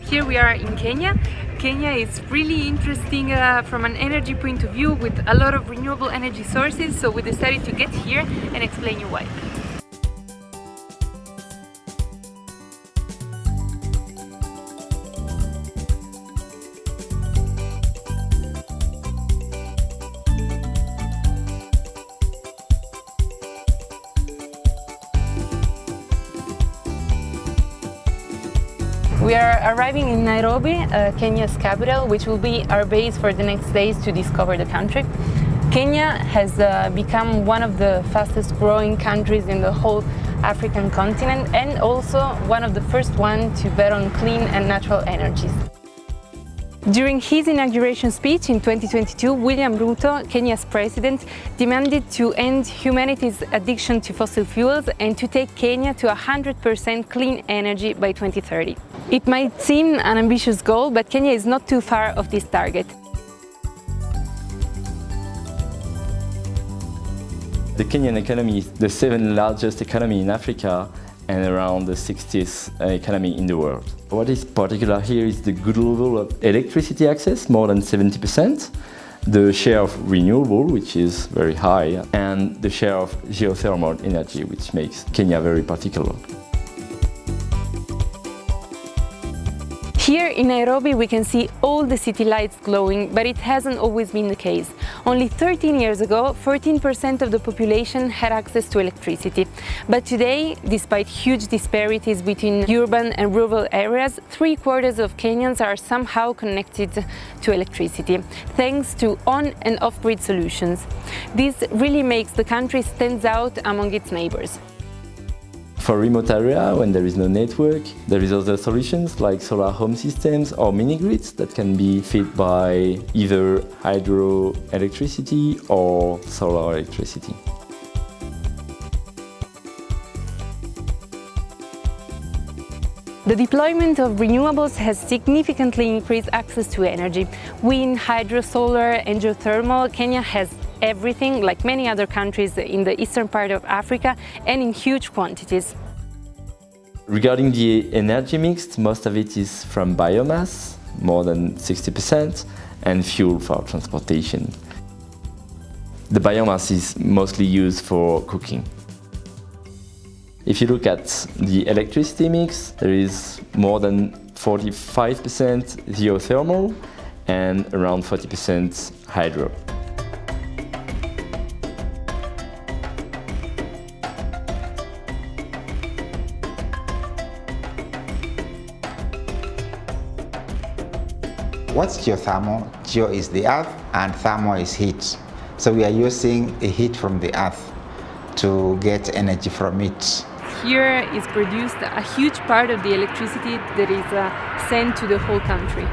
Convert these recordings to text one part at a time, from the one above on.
Here we are in Kenya. Kenya is really interesting from an energy point of view with a lot of renewable energy sources, so we decided to get here and explain you why. We are arriving in Nairobi, Kenya's capital, which will be our base for the next days to discover the country. Kenya has become one of the fastest growing countries in the whole African continent and also one of the first ones to bet on clean and natural energies. During his inauguration speech in 2022, William Ruto, Kenya's president, demanded to end humanity's addiction to fossil fuels and to take Kenya to 100% clean energy by 2030. It might seem an ambitious goal, but Kenya is not too far off this target. The Kenyan economy is the 7th largest economy in Africa and around the 60th economy in the world. What is particular here is the good level of electricity access, more than 70%, the share of renewable, which is very high, and the share of geothermal energy, which makes Kenya very particular. Here in Nairobi we can see all the city lights glowing, but it hasn't always been the case. Only 13 years ago, 14% of the population had access to electricity. But today, despite huge disparities between urban and rural areas, 3/4 of Kenyans are somehow connected to electricity, thanks to on and off-grid solutions. This really makes the country stand out among its neighbors. For remote area, when there is no network, there is other solutions like solar home systems or mini-grids that can be fed by either hydroelectricity or solar electricity. The deployment of renewables has significantly increased access to energy. Wind, hydro, solar and geothermal, Kenya has everything, like many other countries in the eastern part of Africa, and in huge quantities. Regarding the energy mix, most of it is from biomass, more than 60%, and fuel for transportation. The biomass is mostly used for cooking. If you look at the electricity mix, there is more than 45% geothermal and around 40% hydro. What's geothermal? Geo is the earth and thermal is heat. So we are using a heat from the earth to get energy from it. Here is produced a huge part of the electricity that is sent to the whole country.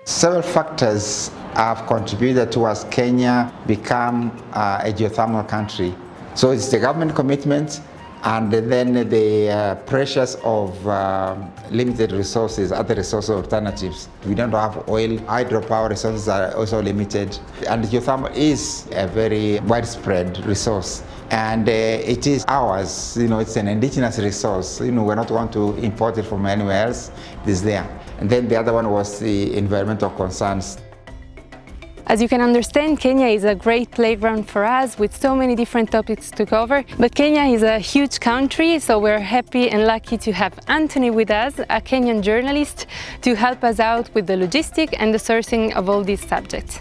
Several factors have contributed towards Kenya become a geothermal country. So it's the government commitment and then the pressures of limited resources, other resource alternatives. We don't have oil, hydropower resources are also limited. And geothermal is a very widespread resource. And it is ours, it's an indigenous resource. We're not going to import it from anywhere else, it is there. And then the other one was the environmental concerns. As you can understand, Kenya is a great playground for us with so many different topics to cover. But Kenya is a huge country, so we're happy and lucky to have Anthony with us, a Kenyan journalist, to help us out with the logistics and the sourcing of all these subjects.